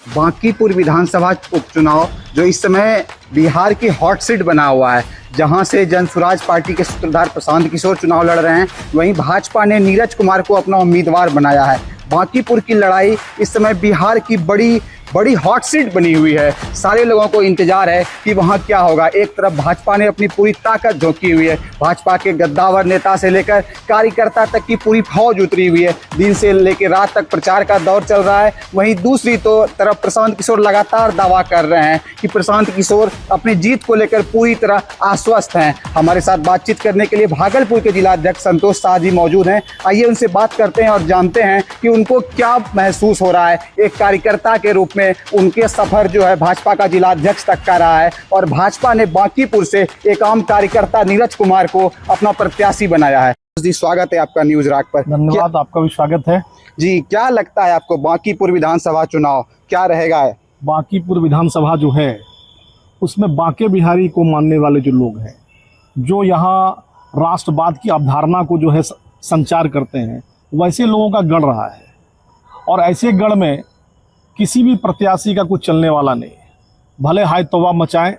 बांकीपुर विधानसभा उपचुनाव जो इस समय बिहार की हॉट सीट बना हुआ है, जहां से जनसुराज पार्टी के सूत्रधार प्रशांत किशोर चुनाव लड़ रहे हैं, वहीं भाजपा ने नीरज कुमार को अपना उम्मीदवार बनाया है। बांकीपुर की लड़ाई इस समय बिहार की बड़ी हॉट सीट बनी हुई है। सारे लोगों को इंतजार है कि वहां क्या होगा। एक तरफ भाजपा ने अपनी पूरी ताकत झोंकी हुई है, भाजपा के गद्दावर नेता से लेकर कार्यकर्ता तक की पूरी फौज उतरी हुई है। दिन से लेकर रात तक प्रचार का दौर चल रहा है। वहीं दूसरी तरफ प्रशांत किशोर लगातार दावा कर रहे हैं कि प्रशांत किशोर अपनी जीत को लेकर पूरी तरह आश्वस्त हैं। हमारे साथ बातचीत करने के लिए भागलपुर के जिलाध्यक्ष संतोष शाह जी मौजूद हैं। आइए उनसे बात करते हैं और जानते हैं कि उनको क्या महसूस हो रहा है। एक कार्यकर्ता के रूप में उनके सफर जो है भाजपा का जिलाध्यक्ष तक का रहा है और भाजपा ने बांकीपुर से एक आम कार्यकर्ता नीरज कुमार को अपना प्रत्याशी बनाया है। जी, स्वागत है आपका न्यूज रॉक पर। धन्यवाद, आपका भी स्वागत है। जी, क्या लगता है आपको बांकीपुर विधानसभा चुनाव क्या रहेगा? बांकीपुर विधानसभा जो है उसमें बांके बिहारी को मानने वाले जो लोग हैं, जो यहाँ राष्ट्रवाद की अवधारणा को जो है संचार करते हैं, वैसे लोगों का गढ़ रहा है। और ऐसे गढ़ में किसी भी प्रत्याशी का कुछ चलने वाला नहीं है। भले हाय तौबा मचाएं,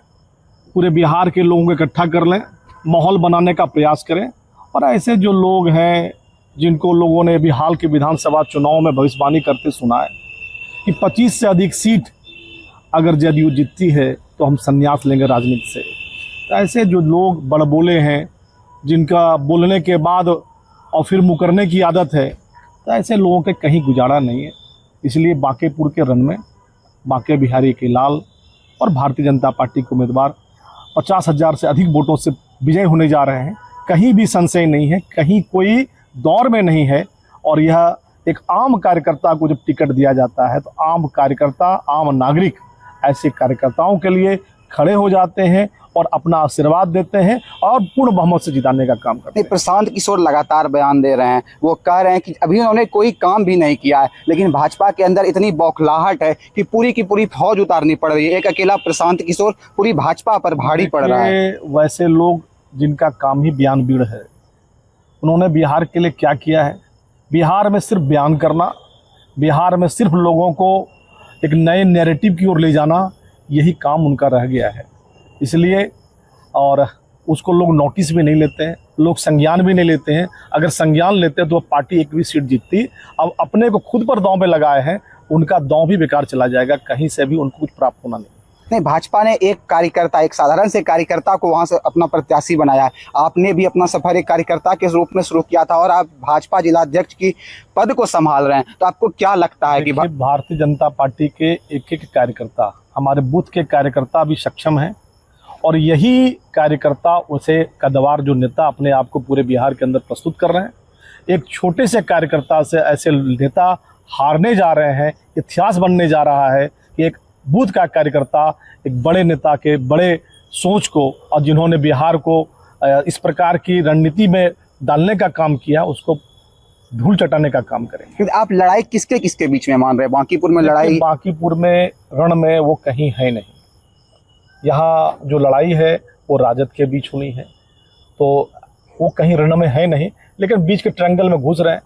पूरे बिहार के लोगों को इकट्ठा कर लें, माहौल बनाने का प्रयास करें। और ऐसे जो लोग हैं जिनको लोगों ने अभी हाल के विधानसभा चुनाव में भविष्यवाणी करते सुना है कि 25 से अधिक सीट अगर जदयू जीतती है तो हम संन्यास लेंगे राजनीति से। तो ऐसे जो लोग बड़बोले हैं, जिनका बोलने के बाद और फिर मुकरने की आदत है, तो ऐसे लोगों के कहीं गुजारा नहीं है। इसलिए बांकीपुर के रण में बांके बिहारी के लाल और भारतीय जनता पार्टी के उम्मीदवार 50,000 से अधिक वोटों से विजय होने जा रहे हैं। कहीं भी संशय नहीं है, कहीं कोई दौर में नहीं है। और यह एक आम कार्यकर्ता को जब टिकट दिया जाता है तो आम कार्यकर्ता, आम नागरिक ऐसे कार्यकर्ताओं के लिए खड़े हो जाते हैं और अपना आशीर्वाद देते हैं और पूर्ण बहुमत से जिताने का काम करते हैं। प्रशांत किशोर लगातार बयान दे रहे हैं, वो कह रहे हैं कि अभी उन्होंने कोई काम भी नहीं किया है, लेकिन भाजपा के अंदर इतनी बौखलाहट है कि पूरी की पूरी फौज उतारनी पड़ रही है। एक अकेला प्रशांत किशोर पूरी भाजपा पर भारी पड़ रहा है। वैसे लोग जिनका काम ही बयान बीड़ है, उन्होंने बिहार के लिए क्या किया है? बिहार में सिर्फ बयान करना, बिहार में सिर्फ लोगों को एक नए नैरेटिव की ओर ले जाना, यही काम उनका रह गया है। इसलिए और उसको लोग नोटिस भी नहीं लेते हैं, लोग संज्ञान भी नहीं लेते हैं। अगर संज्ञान लेते तो पार्टी एक भी सीट जीतती। अब अपने को खुद पर दांव पे लगाए हैं, उनका दांव भी बेकार चला जाएगा, कहीं से भी उनको कुछ प्राप्त होना नहीं। भाजपा ने एक कार्यकर्ता, एक साधारण से कार्यकर्ता को वहां से अपना प्रत्याशी बनाया है। आपने भी अपना सफर एक कार्यकर्ता के रूप में शुरू किया था और आप भाजपा जिलाध्यक्ष की पद को संभाल रहे हैं, तो आपको क्या लगता है कि भारतीय जनता पार्टी के एक एक कार्यकर्ता, हमारे बूथ के कार्यकर्ता भी सक्षम हैं और यही कार्यकर्ता उसे कद्दावर जो नेता अपने आप को पूरे बिहार के अंदर प्रस्तुत कर रहे हैं। एक छोटे से कार्यकर्ता से ऐसे नेता हारने जा रहे हैं। इतिहास बनने जा रहा है कि एक बूथ का कार्यकर्ता एक बड़े नेता के बड़े सोच को, और जिन्होंने बिहार को इस प्रकार की रणनीति में डालने का काम किया, उसको धूल चटाने का काम करें। आप लड़ाई किसके किसके बीच में मान रहे हैं? बांकीपुर में लड़ाई, बांकीपुर में रण में वो कहीं है नहीं। यहाँ जो लड़ाई है वो राजद के बीच हुई है, तो वो कहीं रण में है नहीं, लेकिन बीच के ट्रायंगल में घुस रहे हैं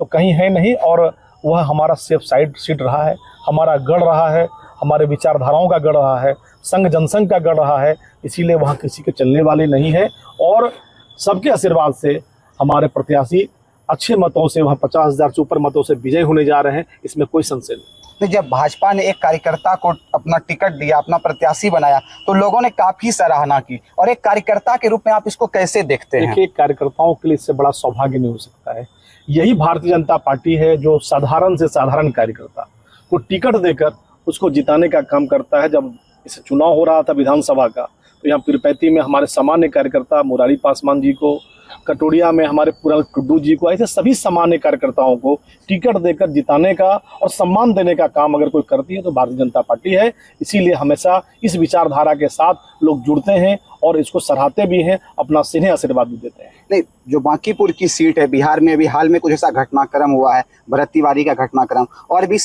तो कहीं है नहीं। और वह हमारा सेफ साइड सीट रहा है, हमारा गढ़ रहा है, हमारे विचारधाराओं का गढ़ रहा है, संघ जनसंघ का गढ़ रहा है। इसीलिए वहाँ किसी के चलने वाले नहीं है और सबके आशीर्वाद से हमारे प्रत्याशी अच्छे मतों से, वहाँ 50,000 से ऊपर मतों से विजय होने जा रहे हैं, इसमें कोई संशय नहीं। जब भाजपा ने एक कार्यकर्ता को अपना टिकट दिया, अपना प्रत्याशी बनाया, तो लोगों ने काफी सराहना की। और एक कार्यकर्ता के रूप में आप इसको कैसे देखते हैं? देखिए, कार्यकर्ताओं के लिए इससे बड़ा सौभाग्य नहीं हो सकता है। यही भारतीय जनता पार्टी है जो साधारण से साधारण कार्यकर्ता को टिकट देकर उसको जिताने का काम करता है। जब इस चुनाव हो रहा था विधानसभा का, तो यहाँ पीरपैंती में हमारे सामान्य कार्यकर्ता मुरारी पासवान जी को, कटोरिया में हमारे पूरन टुड्डू जी को, ऐसे सभी सामान्य कार्यकर्ताओं को टिकट देकर जिताने का और सम्मान देने का काम अगर कोई करती है तो भारतीय जनता पार्टी है। इसीलिए हमेशा इस विचारधारा के साथ लोग जुड़ते हैं और इसको सराहते भी हैं, अपना स्नेह आशीर्वाद भी देते हैं। नहीं, जो बांकीपुर की सीट है, बिहार में अभी हाल में कुछ ऐसा घटनाक्रम हुआ है, भरत तिवारी का घटनाक्रम, और भी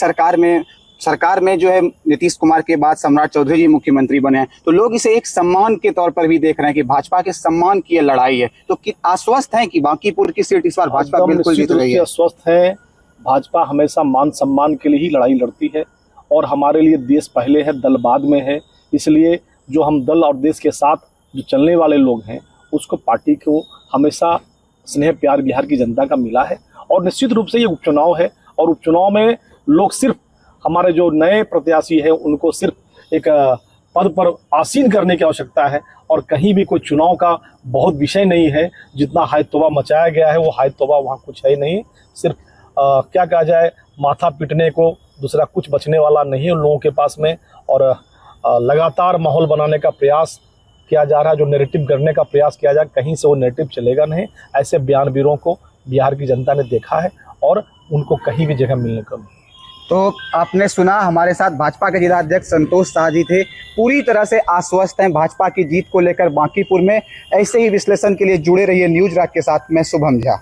सरकार में जो है नीतीश कुमार के बाद सम्राट चौधरी जी मुख्यमंत्री बने हैं, तो लोग इसे एक सम्मान के तौर पर भी देख रहे हैं कि भाजपा के सम्मान की ये लड़ाई है। तो आश्वस्त हैं कि बांकीपुर की सीट इस बार भाजपा बिल्कुल जीत रही है? आश्वस्त है। भाजपा हमेशा मान सम्मान के लिए ही लड़ाई लड़ती है और हमारे लिए देश पहले है, दल बाद में है। इसलिए जो हम दल और देश के साथ जो चलने वाले लोग हैं, उसको पार्टी को हमेशा स्नेह प्यार बिहार की जनता का मिला है। और निश्चित रूप से ये उपचुनाव है, और उपचुनाव में लोग सिर्फ हमारे जो नए प्रत्याशी हैं उनको सिर्फ एक पद पर आसीन करने की आवश्यकता है, और कहीं भी कोई चुनाव का बहुत विषय नहीं है। जितना हाय तौबा मचाया गया है वो हाय तौबा वहाँ कुछ है ही नहीं। सिर्फ क्या कहा जाए, माथा पीटने को दूसरा कुछ बचने वाला नहीं है उन लोगों के पास में। और लगातार माहौल बनाने का प्रयास किया जा रहा है, जो नैरेटिव करने का प्रयास किया जा रहा है, कहीं से वो नैरेटिव चलेगा नहीं। ऐसे बयानवीरों को बिहार की जनता ने देखा है और उनको कहीं भी जगह मिलने का नहीं। तो आपने सुना, हमारे साथ भाजपा के जिलाध्यक्ष संतोष शाह जी थे, पूरी तरह से आश्वस्त हैं भाजपा की जीत को लेकर बांकीपुर में। ऐसे ही विश्लेषण के लिए जुड़े रहिए न्यूज रॉक के साथ। मैं शुभम झा।